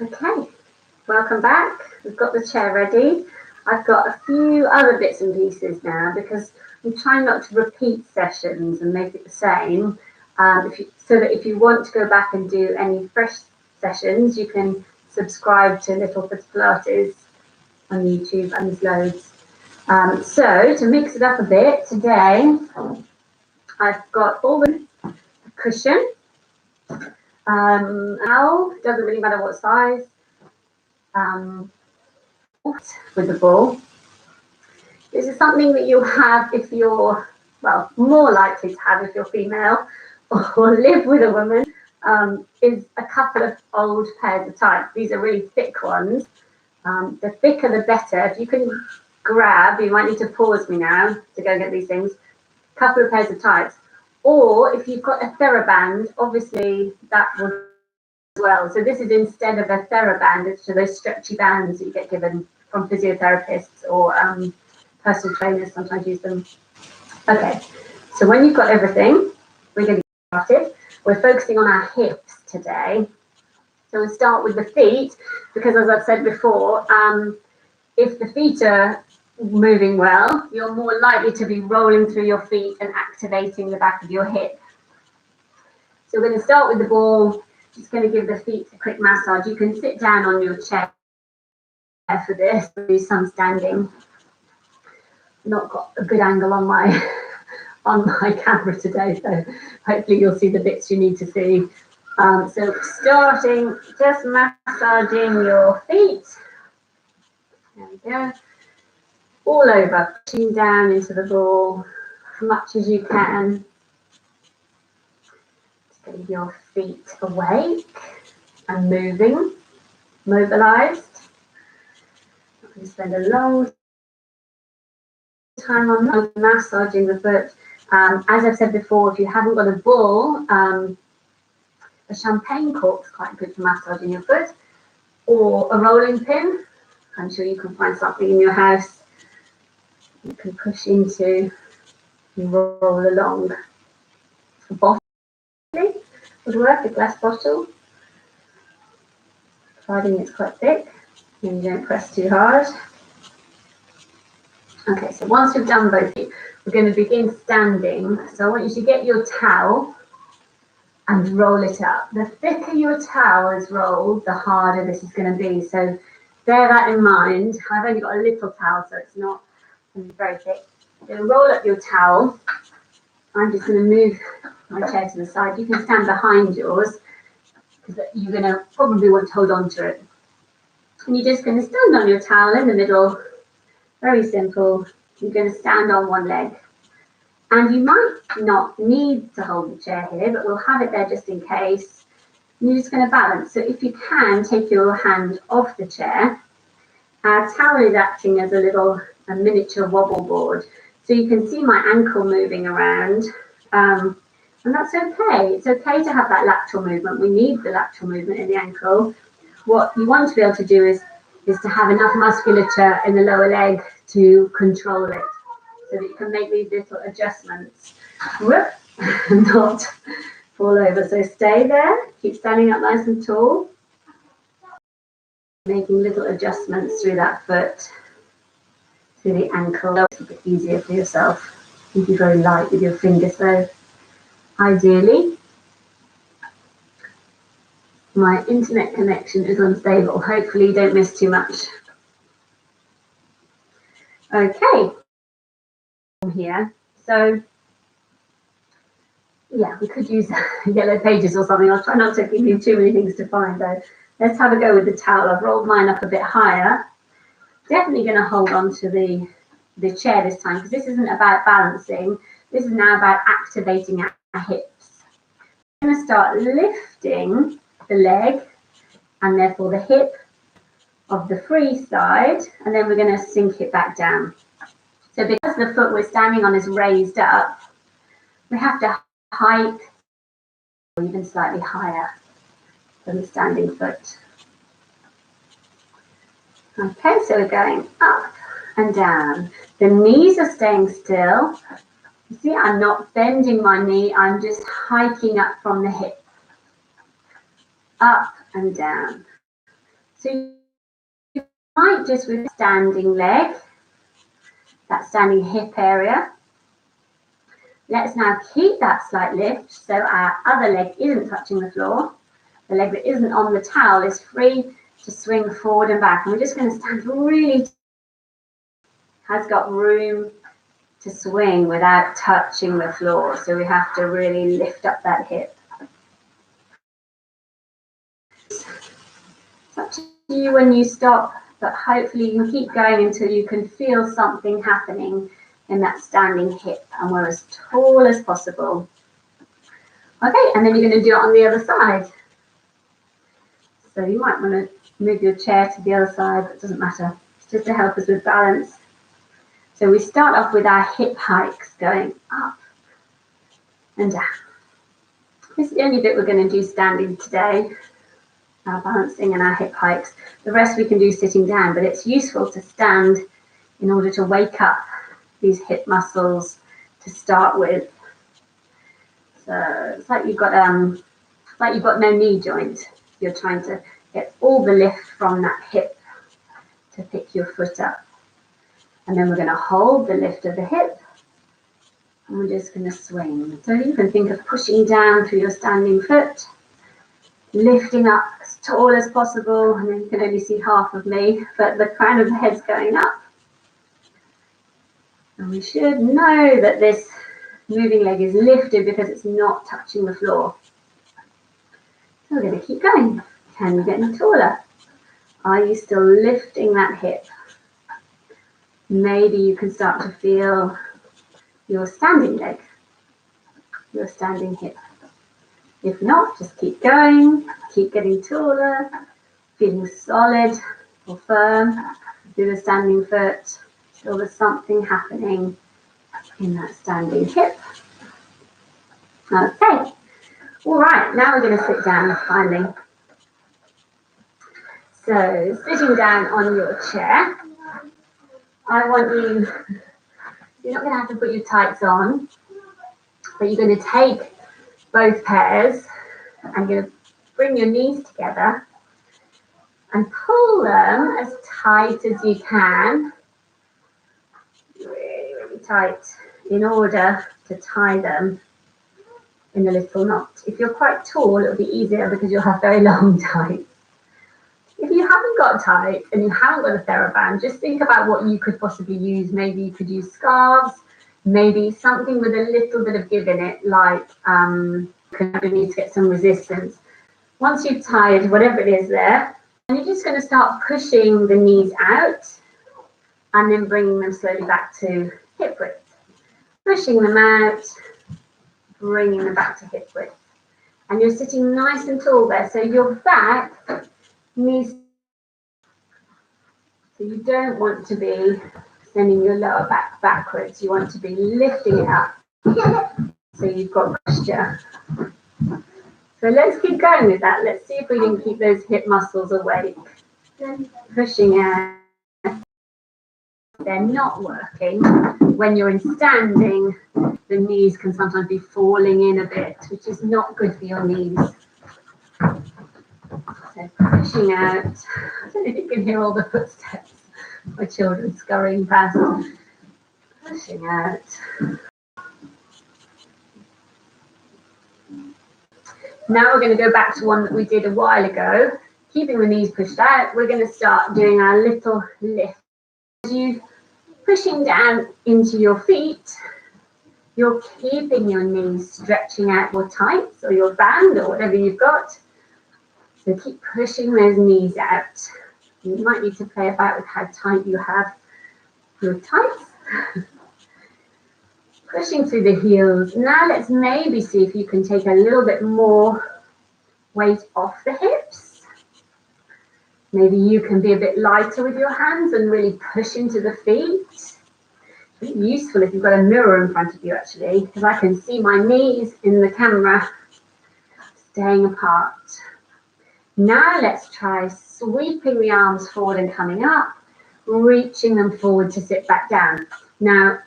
Okay, welcome back. We've got the chair ready. I've got a few other bits and pieces now because I'm trying not to repeat sessions and make it the same. So that if you want to go back and do any fresh sessions, you can subscribe to Little Foot Pilates on YouTube, and there's loads. So to mix it up a bit, today I've got all the cushion. Now, doesn't really matter what size. With the ball. This is something that you'll have if you're, well, more likely to have if you're female or live with a woman, is a couple of old pairs of tights. These are really thick ones. The thicker the better. If you can grab, you might need to pause me now to go and get these things, a couple of pairs of tights. Or if you've got a TheraBand, obviously that will as well. So this is instead of a TheraBand, it's those stretchy bands that you get given from physiotherapists or personal trainers sometimes use them. Okay, so when you've got everything, we're going to get started. We're focusing on our hips today. So we'll start with the feet, because as I've said before, if the feet are moving well, you're more likely to be rolling through your feet and activating the back of your hip. So we're going to start with the ball. Just going to give the feet a quick massage. You can sit down on your chair for this, do some standing. Not got a good angle on my camera today, so hopefully you'll see the bits you need to see. So starting, just massaging your feet. There we go. All over, pushing down into the ball as much as you can. Just get your feet awake and moving, mobilized. I'm going to spend a long time on massaging the foot. As I've said before, if you haven't got a ball, a champagne cork is quite good for massaging your foot, or a rolling pin. I'm sure you can find something in your house you can push into and roll along. A bottle would work, a glass bottle, providing it's quite thick and you don't press too hard. Okay, so once we've done both, we're going to begin standing. So I want you to get your towel and roll it up. The thicker your towel is rolled, the harder this is going to be. So bear that in mind. I've only got a little towel, so it's not very thick. You're going to roll up your towel. I'm just going to move my chair to the side. You can stand behind yours because you're going to probably want to hold on to it. And you're just going to stand on your towel in the middle. Very simple. You're going to stand on one leg. And you might not need to hold the chair here, but we'll have it there just in case. You're just going to balance. So if you can, take your hand off the chair. Our towel is acting as a miniature wobble board. So you can see my ankle moving around. And that's okay. It's okay to have that lateral movement. We need the lateral movement in the ankle. What you want to be able to do is to have enough musculature in the lower leg to control it, so that you can make these little adjustments. Whoop, not fall over. So stay there, keep standing up nice and tall, making little adjustments through that foot, through the ankle. It's a bit easier for yourself. You can be very light with your fingers though, ideally. My internet connection is unstable. Hopefully you don't miss too much. Okay, here. So yeah, we could use yellow pages or something. I'll try not to give you too many things to find though. Let's have a go with the towel. I've rolled mine up a bit higher. Definitely going to hold on to the chair this time, because this isn't about balancing. This is now about activating our hips. I'm going to start lifting the leg and therefore the hip of the free side, and then we're going to sink it back down. So because the foot we're standing on is raised up, we have to hike or even slightly higher than the standing foot. Okay, so we're going up and down. The knees are staying still. You see, I'm not bending my knee, I'm just hiking up from the hip. Up and down. So you might just with standing leg, that standing hip area. Let's now keep that slight lift so our other leg isn't touching the floor. The leg that isn't on the towel is free to swing forward and back. And we're just going to stand really, has got room to swing without touching the floor. So we have to really lift up that hip. It's up to you when you stop, but hopefully you can keep going until you can feel something happening in that standing hip, and we're as tall as possible. Okay, and then you're going to do it on the other side. So you might want to move your chair to the other side, but it doesn't matter. It's just to help us with balance. So we start off with our hip hikes going up and down. This is the only bit we're going to do standing today, our balancing and our hip hikes. The rest we can do sitting down, but it's useful to stand in order to wake up these hip muscles to start with. So it's like you've got no knee joint. You're trying to get all the lift from that hip to pick your foot up. And then we're going to hold the lift of the hip, and we're just going to swing. So you can think of pushing down through your standing foot, lifting up as tall as possible, and then you can only see half of me, but the crown of the head's going up. And we should know that this moving leg is lifted because it's not touching the floor. So we're going to keep going. Can you get any taller? Are you still lifting that hip? Maybe you can start to feel your standing leg, your standing hip. If not, just keep going, keep getting taller, feeling solid or firm through the standing foot till there's something happening in that standing hip. Okay, all right, now we're going to sit down finally. So sitting down on your chair, I want you, you're not going to have to put your tights on, but you're going to take both pairs and you're going to bring your knees together and pull them as tight as you can, really, really tight, in order to tie them in a little knot. If you're quite tall, it'll be easier because you'll have very long tights. If you haven't got tights and you haven't got a TheraBand, just think about what you could possibly use. Maybe you could use scarves, maybe something with a little bit of give in it, like you need to get some resistance. Once you've tied whatever it is there, and you're just going to start pushing the knees out and then bringing them slowly back to hip width. Pushing them out, bringing them back to hip width. And you're sitting nice and tall there, so your back needs, so you don't want to be sending your lower back backwards. You want to be lifting it up so you've got posture. So let's keep going with that. Let's see if we can keep those hip muscles awake. Pushing out. They're not working. When you're in standing, the knees can sometimes be falling in a bit, which is not good for your knees. So pushing out. I don't know if you can hear all the footsteps. My children scurrying past. Pushing out. Now we're going to go back to one that we did a while ago. Keeping the knees pushed out, we're going to start doing our little lift. As you pushing down into your feet, you're keeping your knees stretching out your tights or your band or whatever you've got. So keep pushing those knees out. You might need to play about with how tight you have your tights. Pushing through the heels. Now let's maybe see if you can take a little bit more weight off the hips. Maybe you can be a bit lighter with your hands and really push into the feet. It's useful if you've got a mirror in front of you actually, because I can see my knees in the camera staying apart. Now let's try sweeping the arms forward and coming up, reaching them forward to sit back down. Now,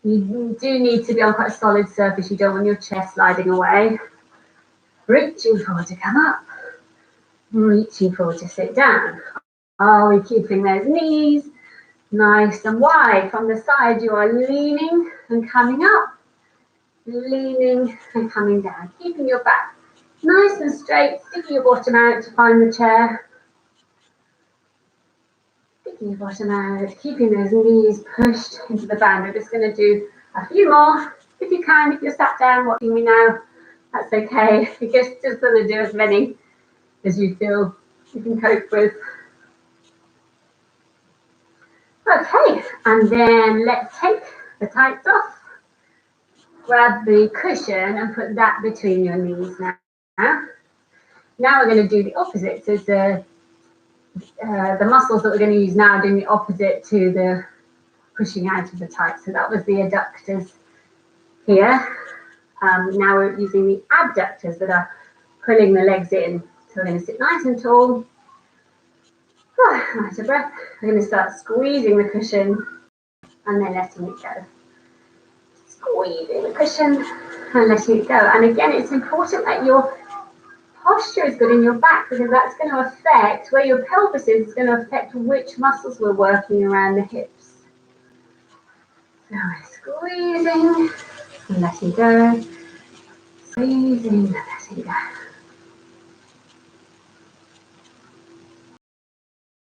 you do need to be on quite a solid surface. You don't want your chest sliding away. Reaching forward to come up, reaching forward to sit down. Are we keeping those knees nice and wide? From the side, you are leaning and coming up, leaning and coming down, keeping your back nice and straight, sticking your bottom out to find the chair, sticking your bottom out, keeping those knees pushed into the band. We're just going to do a few more. If you can, if you're sat down watching me now, that's okay. You're just going to do as many as you feel you can cope with. Okay, and then let's take the tights off. Grab the cushion and put that between your knees now. Now we're going to do the opposite. So the muscles that we're going to use now are doing the opposite to the pushing out of the tights. So that was the adductors here. Now we're using the abductors that are pulling the legs in. So we're going to sit nice and tall. Nice a breath. We're going to start squeezing the cushion and then letting it go. Squeezing the cushion and letting it go. And again, it's important that your posture is good in your back, because that's going to affect where your pelvis is. It's going to affect which muscles we're working around the hips. So we're squeezing and letting go. Squeezing and letting go.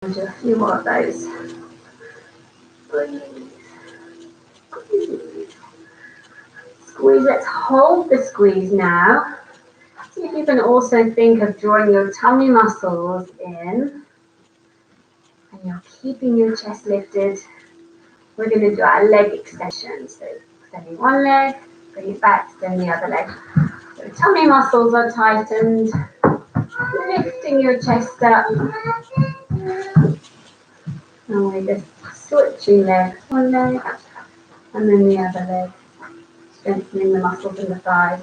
I'll do a few more of those. Squeeze. Squeeze. Squeeze. Let's hold the squeeze now. See if you can also think of drawing your tummy muscles in, and you're keeping your chest lifted. We're going to do our leg extension. So extending one leg, bring it back, extend the other leg. So tummy muscles are tightened, lifting your chest up. And we're just switching legs, one leg, and then the other leg, strengthening the muscles in the thighs.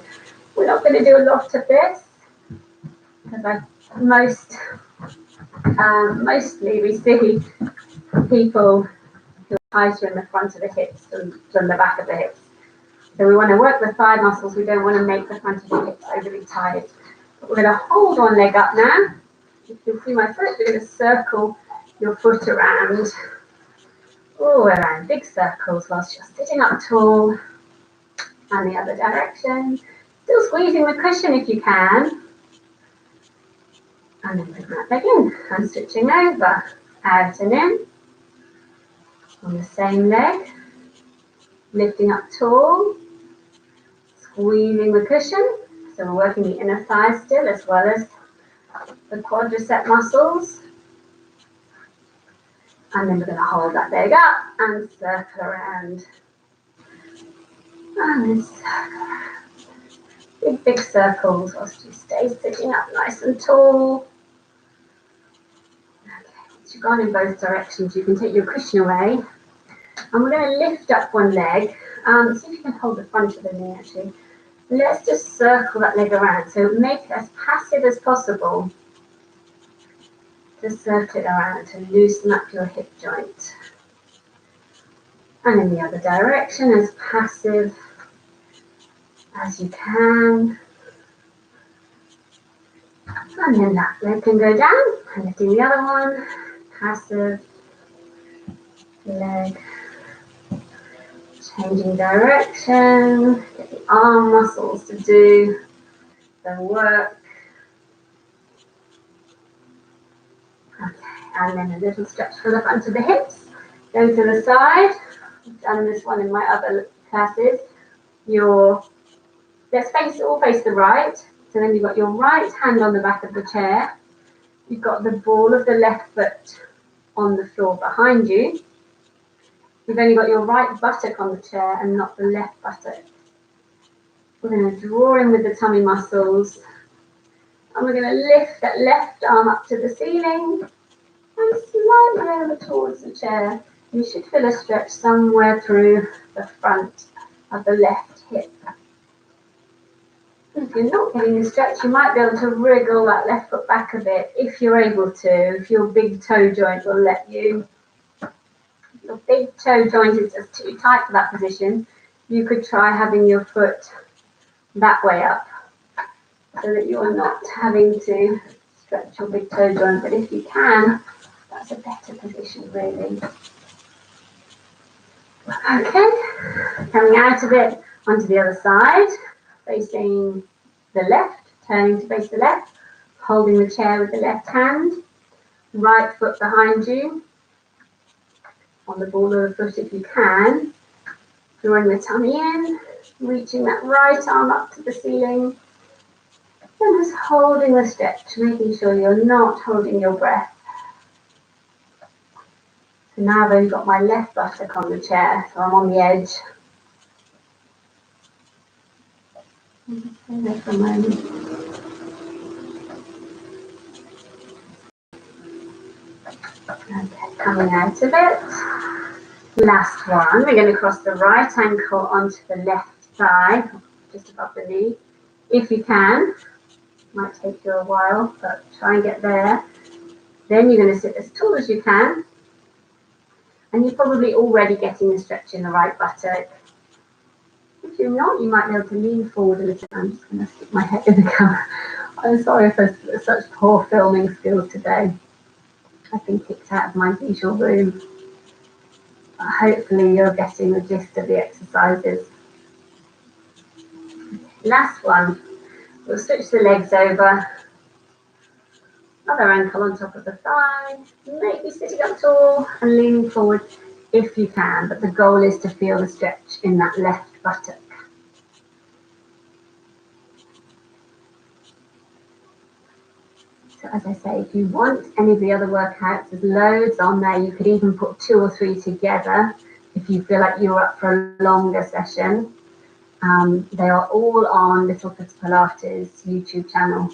We're not going to do a lot of this, because mostly we see people who are tighter in the front of the hips than the back of the hips. So we want to work the thigh muscles. We don't want to make the front of the hips overly tight. But we're going to hold one leg up now. You can see my foot. We're going to circle your foot around. Around big circles whilst you're sitting up tall. And the other direction. Still squeezing the cushion if you can. And then bring that leg in. And switching over. Out and in. On the same leg. Lifting up tall. Squeezing the cushion. So we're working the inner thigh still, as well as the quadricep muscles. And then we're going to hold that leg up and circle around. And then circle around. Big circles whilst you stay sitting up nice and tall. Okay, once you've gone in both directions, you can take your cushion away. And we're going to lift up one leg. See if you can hold the front of the knee actually. Let's just circle that leg around. So make it as passive as possible. Just circle it around to loosen up your hip joint. And in the other direction, as passive as you can. And then that leg can go down. And lifting the other one. Passive leg. Changing direction. Get the arm muscles to do the work. Okay, and then a little stretch for the front of the hips. Go to the side. I've done this one in my other classes. Let's all face the right. So then you've got your right hand on the back of the chair. You've got the ball of the left foot on the floor behind you. You've only got your right buttock on the chair and not the left buttock. We're going to draw in with the tummy muscles. And we're going to lift that left arm up to the ceiling and slightly over towards the chair. You should feel a stretch somewhere through the front of the left hip. If you're not getting the stretch, you might be able to wriggle that left foot back a bit if you're able to, if your big toe joint will let you. If your big toe joint is just too tight for that position, you could try having your foot that way up so that you're not having to stretch your big toe joint, but if you can, that's a better position really. Okay, coming out of it onto the other side, facing the left, turning to face the left, holding the chair with the left hand, right foot behind you, on the ball of the foot if you can, drawing the tummy in, reaching that right arm up to the ceiling, and just holding the stretch, making sure you're not holding your breath. So now I've only got my left buttock on the chair, so I'm on the edge. Just stay there for a moment. Okay, coming out of it. Last one, we're going to cross the right ankle onto the left thigh, just above the knee. If you can, might take you a while, but try and get there. Then you're going to sit as tall as you can. And you're probably already getting a stretch in the right buttock. If you're not, you might be able to lean forward a little. I'm just going to stick my head in the camera. I'm sorry for such poor filming skills today. I've been kicked out of my usual room. But hopefully you're getting the gist of the exercises. Last one. We'll switch the legs over. Other ankle on top of the thigh. Maybe sitting up tall and leaning forward if you can. But the goal is to feel the stretch in that left buttock. So as I say, if you want any of the other workouts, there's loads on there. You could even put 2 or 3 together if you feel like you're up for a longer session. They are all on Little Foot Pilates YouTube channel.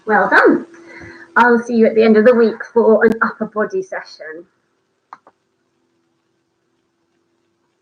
Well done. I'll see you at the end of the week for an upper body session.